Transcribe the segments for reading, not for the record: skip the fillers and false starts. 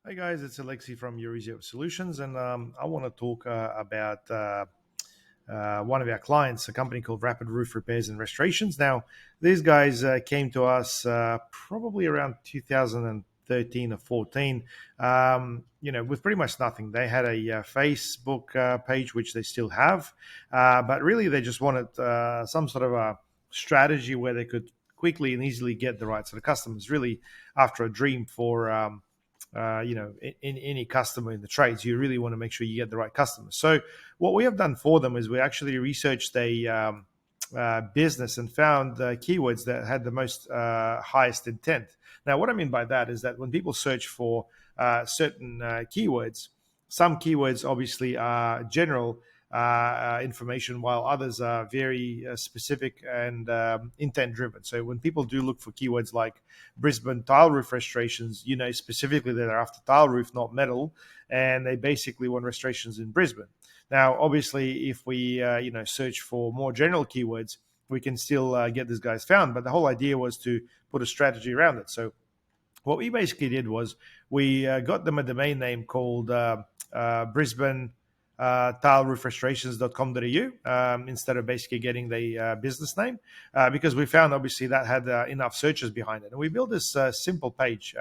Hey guys, it's Alexi from Eurizio Solutions, and I want to talk about one of our clients, a company called Rapid Roof Repairs and Restorations. Now, these guys came to us probably around 2013 or 14, with pretty much nothing. They had a Facebook page, which they still have, but really they just wanted some sort of a strategy where they could quickly and easily get the right sort of customers. Really, after a dream for in any customer in the trades, you really want to make sure you get the right customers. So what we have done for them is we actually researched a business and found keywords that had the most highest intent. Now, what I mean by that is that when people search for certain keywords, some keywords obviously are general information, while others are very specific and intent driven. So when people do look for keywords like Brisbane tile roof restorations, you know specifically that they're after tile roof, not metal, and they basically want restorations in Brisbane. Now, obviously, if we search for more general keywords, we can still get these guys found. But the whole idea was to put a strategy around it. So what we basically did was we got them a domain name called Brisbane tileroofrestorations.com.au instead of basically getting the business name, because we found obviously that had enough searches behind it. And we built this simple page,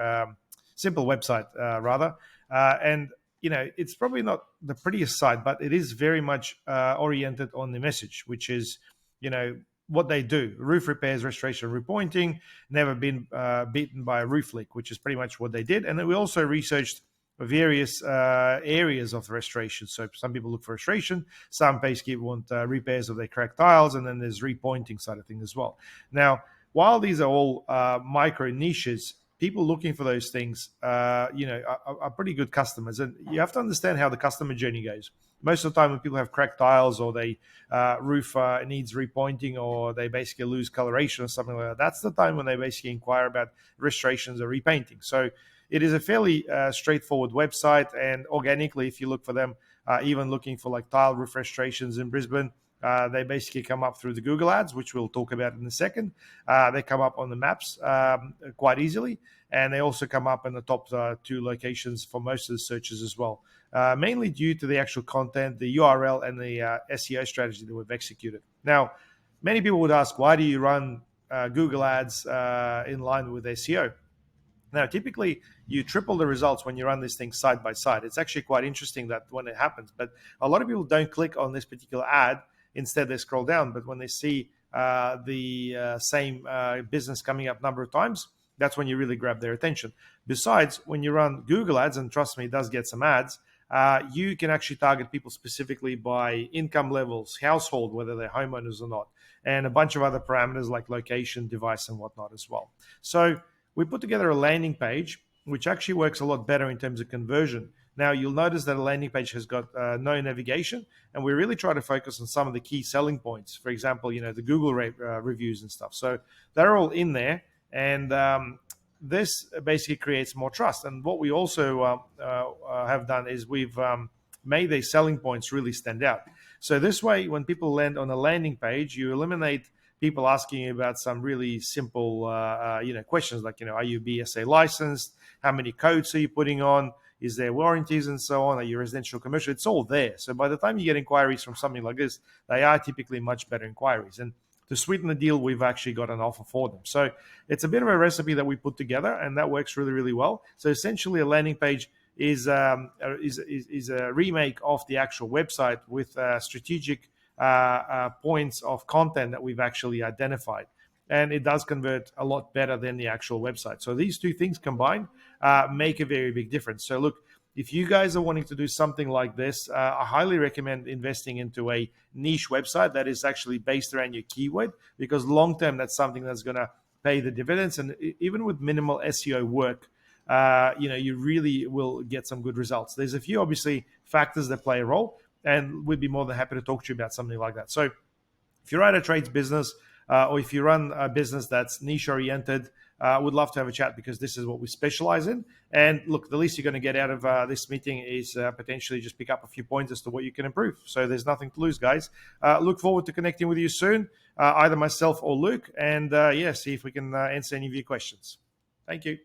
simple website rather. And it's probably not the prettiest site, but it is very much oriented on the message, which is, what they do: roof repairs, restoration, repointing, never been beaten by a roof leak, which is pretty much what they did. And then we also researched various areas of restoration. So some people look for restoration, some basically want repairs of their cracked tiles, and then there's repointing side of things as well. Now, while these are all micro niches, people looking for those things, are pretty good customers. And you have to understand how the customer journey goes. Most of the time when people have cracked tiles, or they roof needs repointing, or they basically lose coloration or something like that, that's the time when they basically inquire about restorations or repainting. So it is a fairly straightforward website, and organically, if you look for them, even looking for like tile roof restorations in Brisbane, they basically come up through the Google ads, which we'll talk about in a second. They come up on the maps quite easily, and they also come up in the top two locations for most of the searches as well, mainly due to the actual content, the URL, and the SEO strategy that we've executed. Now, many people would ask, why do you run Google ads in line with SEO? Now, typically, you triple the results when you run these things side by side. It's actually quite interesting that when it happens, but a lot of people don't click on this particular ad. Instead, they scroll down. But when they see the same business coming up a number of times, that's when you really grab their attention. Besides, when you run Google ads, and trust me, it does get some ads, you can actually target people specifically by income levels, household, whether they're homeowners or not, and a bunch of other parameters like location, device, and whatnot as well. So we put together a landing page, which actually works a lot better in terms of conversion. Now, you'll notice that a landing page has got no navigation, and we really try to focus on some of the key selling points. For example, the Google reviews and stuff. So they're all in there, and this basically creates more trust. And what we also have done is we've made these selling points really stand out. So this way, when people land on a landing page, you eliminate people asking you about some really simple, questions like, are you BSA licensed? How many codes are you putting on? Is there warranties and so on? Are you residential, commercial? It's all there. So by the time you get inquiries from something like this, they are typically much better inquiries. And to sweeten the deal, we've actually got an offer for them. So it's a bit of a recipe that we put together, and that works really, really well. So essentially, a landing page is a remake of the actual website with strategic points of content that we've actually identified. And it does convert a lot better than the actual website. So these two things combined make a very big difference. So look, if you guys are wanting to do something like this, I highly recommend investing into a niche website that is actually based around your keyword, because long term, that's something that's going to pay the dividends. And even with minimal SEO work, you really will get some good results. There's a few, obviously, factors that play a role, and we'd be more than happy to talk to you about something like that. So if you're at a trades business, or if you run a business that's niche oriented, would love to have a chat, because this is what we specialize in. And look, the least you're going to get out of this meeting is potentially just pick up a few points as to what you can improve. So there's nothing to lose, guys. Look forward to connecting with you soon, either myself or Luke, and see if we can answer any of your questions. Thank you.